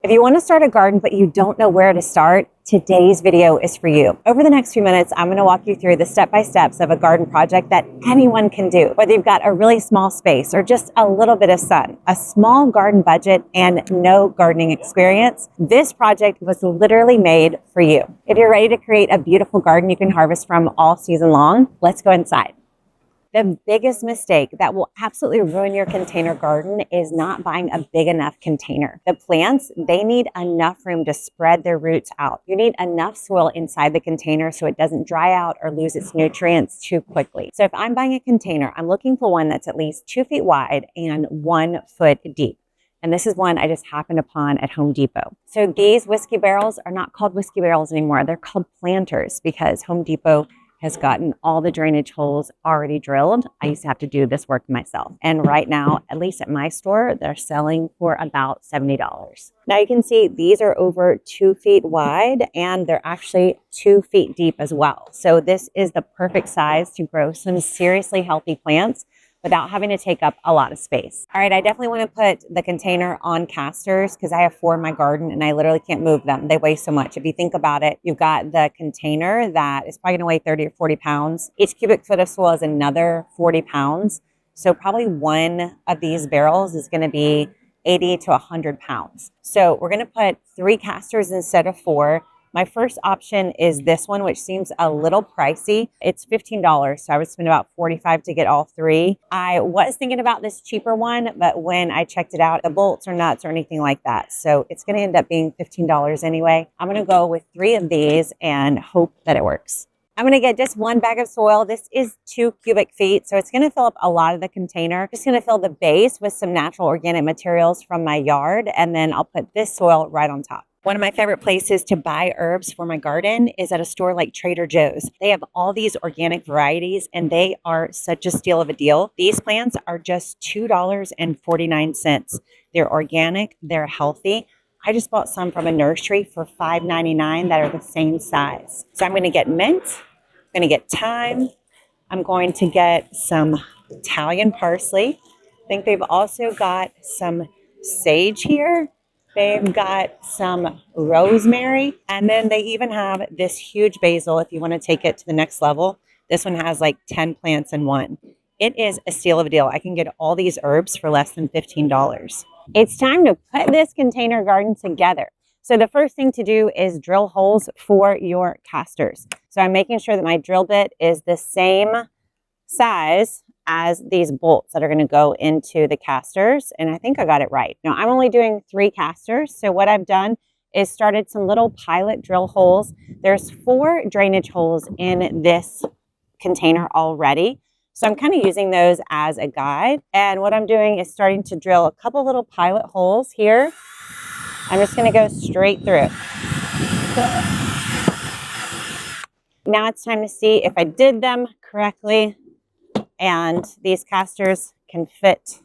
If you want to start a garden but you don't know where to start, today's video is for you. Over the next few minutes, I'm going to walk you through the step-by-steps of a garden project that anyone can do. Whether you've got a really small space or just a little bit of sun, a small garden budget, and no gardening experience, this project was literally made for you. If you're ready to create a beautiful garden you can harvest from all season long, let's go inside. The biggest mistake that will absolutely ruin your container garden is not buying a big enough container. The plants, they need enough room to spread their roots out. You need enough soil inside the container so it doesn't dry out or lose its nutrients too quickly. So if I'm buying a container, I'm looking for one that's at least 2 feet wide and 1 foot deep. And this is one I just happened upon at Home Depot. So these whiskey barrels are not called whiskey barrels anymore. They're called planters because Home Depot has gotten all the drainage holes already drilled. I used to have to do this work myself. And right now, at least at my store, they're selling for about $70. Now you can see these are over 2 feet wide and they're actually 2 feet deep as well. So this is the perfect size to grow some seriously healthy plants without having to take up a lot of space. All right, I definitely want to put the container on casters because I have 4 in my garden and I literally can't move them. They weigh so much. If you think about it, you've got the container that is probably going to weigh 30 or 40 pounds. Each cubic foot of soil is another 40 pounds. So probably one of these barrels is going to be 80 to 100 pounds. So we're going to put 3 casters instead of 4. My first option is this one, which seems a little pricey. It's $15, so I would spend about $45 to get all 3. I was thinking about this cheaper one, but when I checked it out, the bolts or nuts or anything like that. So it's going to end up being $15 anyway. I'm going to go with 3 of these and hope that it works. I'm going to get just 1 bag of soil. This is 2 cubic feet, so it's going to fill up a lot of the container. Just going to fill the base with some natural organic materials from my yard, and then I'll put this soil right on top. One of my favorite places to buy herbs for my garden is at a store like Trader Joe's. They have all these organic varieties and they are such a steal of a deal. These plants are just $2.49. They're organic, they're healthy. I just bought some from a nursery for $5.99 that are the same size. So I'm going to get mint, I'm going to get thyme, I'm going to get some Italian parsley. I think they've also got some sage here. They've got some rosemary, and then they even have this huge basil if you want to take it to the next level. This one has like 10 plants in one. It is a steal of a deal. I can get all these herbs for less than $15. It's time to put this container garden together. So the first thing to do is drill holes for your casters. So I'm making sure that my drill bit is the same size as these bolts that are going to go into the casters. And I think I got it right. Now I'm only doing 3 casters. So what I've done is started some little pilot drill holes. There's 4 drainage holes in this container already. So I'm kind of using those as a guide. And what I'm doing is starting to drill a couple little pilot holes here. I'm just going to go straight through. Now it's time to see if I did them correctly. And these casters can fit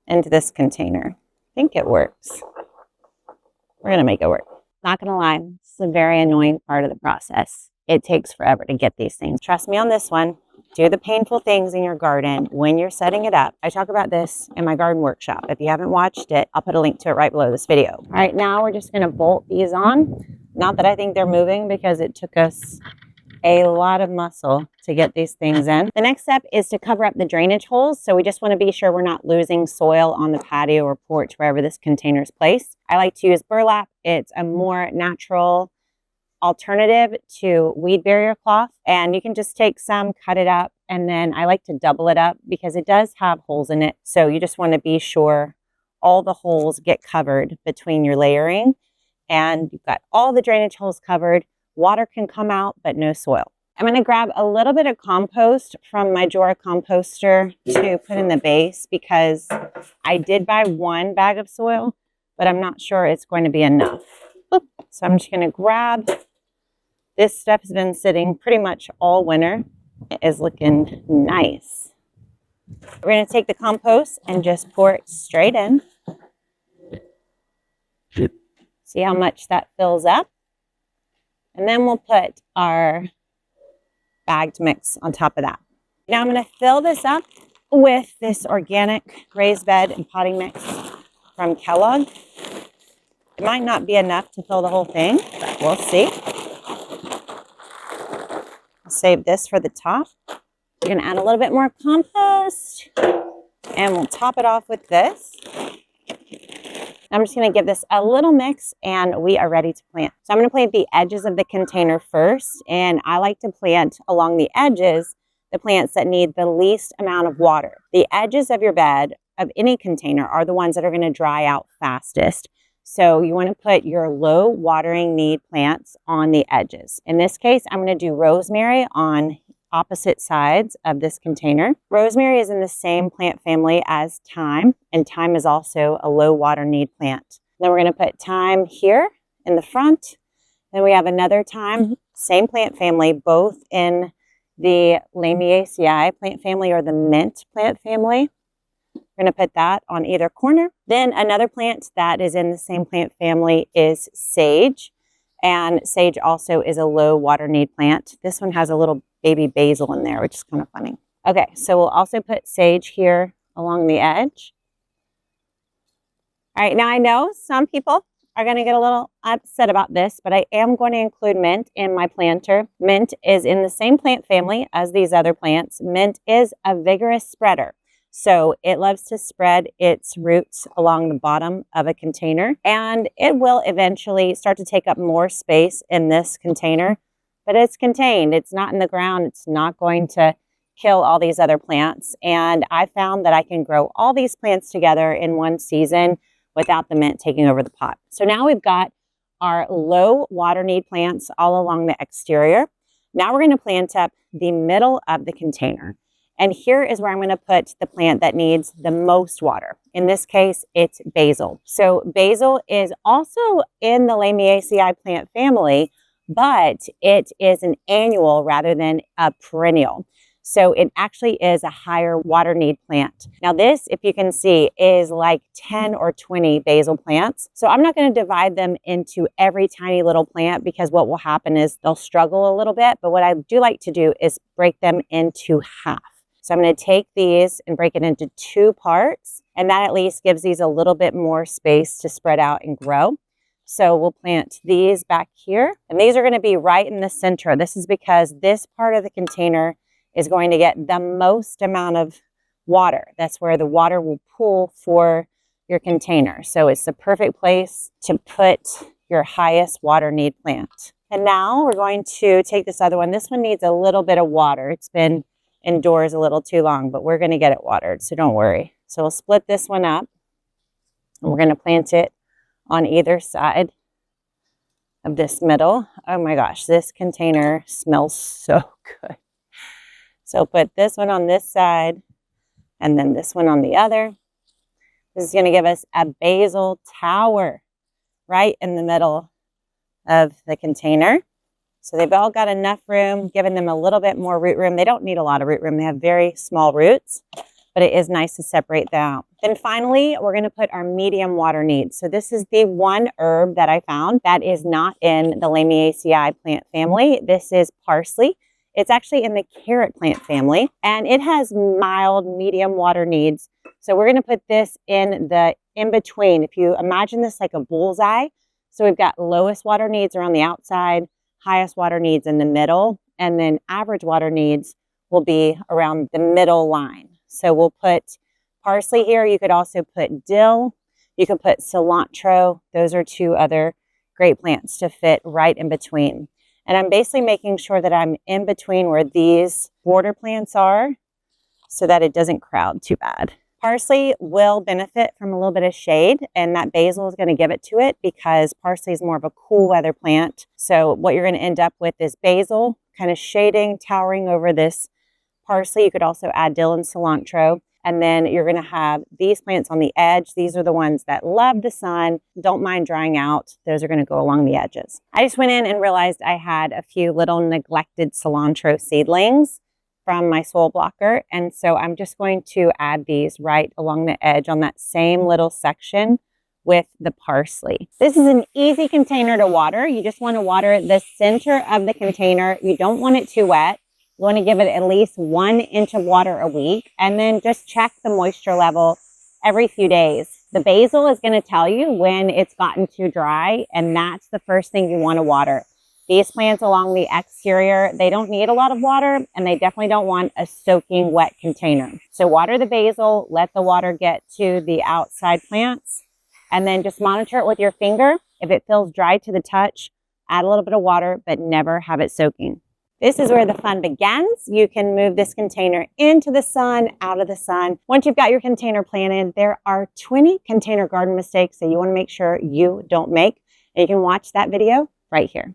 into this container. I think it works. We're going to make it work. Not going to lie, it's a very annoying part of the process. It takes forever to get these things. Trust me on this one. Do the painful things in your garden when you're setting it up. I talk about this in my garden workshop. If you haven't watched it, I'll put a link to it right below this video. All right, now we're just going to bolt these on. Not that I think they're moving because it took us a lot of muscle to get these things in. The next step is to cover up the drainage holes. So we just want to be sure we're not losing soil on the patio or porch, wherever this container is placed. I like to use burlap. It's a more natural alternative to weed barrier cloth. And you can just take some, cut it up, and then I like to double it up because it does have holes in it. So you just want to be sure all the holes get covered between your layering. And you've got all the drainage holes covered. Water can come out, but no soil. I'm going to grab a little bit of compost from my Jora composter to put in the base because I did buy 1 bag of soil, but I'm not sure it's going to be enough. So I'm just going to grab. This stuff has been sitting pretty much all winter. It is looking nice. We're going to take the compost and just pour it straight in. See how much that fills up. And then we'll put our bagged mix on top of that. Now I'm going to fill this up with this organic raised bed and potting mix from Kellogg. It might not be enough to fill the whole thing, but we'll see. I'll save this for the top. We're going to add a little bit more compost, and we'll top it off with this. I'm just going to give this a little mix, and we are ready to plant. So I'm going to plant the edges of the container first, and I like to plant along the edges the plants that need the least amount of water. The edges of your bed of any container are the ones that are going to dry out fastest. So you want to put your low watering need plants on the edges. In this case, I'm going to do rosemary on opposite sides of this container. Rosemary is in the same plant family as thyme, and thyme is also a low water need plant. Then we're going to put thyme here in the front. Then we have another thyme, same plant family, both in the Lamiaceae plant family or the mint plant family. We're going to put that on either corner. Then another plant that is in the same plant family is sage, and sage also is a low water need plant. This one has a little baby basil in there, which is kind of funny. Okay, so we'll also put sage here along the edge. All right, now I know some people are going to get a little upset about this, but I am going to include mint in my planter. Mint is in the same plant family as these other plants. Mint is a vigorous spreader. So it loves to spread its roots along the bottom of a container, and it will eventually start to take up more space in this container, but it's contained. It's not in the ground. It's not going to kill all these other plants. And I found that I can grow all these plants together in one season without the mint taking over the pot. So now we've got our low water need plants all along the exterior. Now we're going to plant up the middle of the container. And here is where I'm going to put the plant that needs the most water. In this case, it's basil. So basil is also in the Lamiaceae plant family, but it is an annual rather than a perennial. So it actually is a higher water need plant. Now this, if you can see, is like 10 or 20 basil plants. So I'm not going to divide them into every tiny little plant, because what will happen is they'll struggle a little bit. But what I do like to do is break them into half. So I'm going to take these and break it into 2 parts, and that at least gives these a little bit more space to spread out and grow. So we'll plant these back here, and these are going to be right in the center. This is because this part of the container is going to get the most amount of water. That's where the water will pool for your container. So it's the perfect place to put your highest water need plant. And now we're going to take this other one. This one needs a little bit of water. It's been indoors a little too long, but we're going to get it watered, so don't worry. So we'll split this one up, and we're going to plant it on either side of this middle. Oh my gosh, this container smells so good. So put this one on this side and then this one on the other. This is going to give us a basil tower right in the middle of the container. So they've all got enough room, giving them a little bit more root room. They don't need a lot of root room. They have very small roots, but it is nice to separate them out. Then finally, we're going to put our medium water needs. So this is the one herb that I found that is not in the Lamiaceae plant family. This is parsley. It's actually in the carrot plant family, and it has mild medium water needs. So we're going to put this in the in-between. If you imagine this like a bullseye, so we've got lowest water needs around the outside, highest water needs in the middle, and then average water needs will be around the middle line. So we'll put parsley here. You could also put dill. You could put cilantro. Those are 2 other great plants to fit right in between. And I'm basically making sure that I'm in between where these border plants are so that it doesn't crowd too bad. Parsley will benefit from a little bit of shade, and that basil is going to give it to it because parsley is more of a cool weather plant. So what you're going to end up with is basil kind of shading, towering over this parsley. You could also add dill and cilantro. And then you're going to have these plants on the edge. These are the ones that love the sun, don't mind drying out. Those are going to go along the edges. I just went in and realized I had a few little neglected cilantro seedlings from my soil blocker. And so I'm just going to add these right along the edge on that same little section with the parsley. This is an easy container to water. You just want to water the center of the container. You don't want it too wet. You want to give it at least 1 inch of water a week, and then just check the moisture level every few days. The basil is going to tell you when it's gotten too dry, and that's the first thing you want to water. These plants along the exterior, they don't need a lot of water, and they definitely don't want a soaking wet container. So water the basil, let the water get to the outside plants, and then just monitor it with your finger. If it feels dry to the touch, add a little bit of water, but never have it soaking. This is where the fun begins. You can move this container into the sun, out of the sun. Once you've got your container planted, there are 20 container garden mistakes that you want to make sure you don't make. And you can watch that video right here.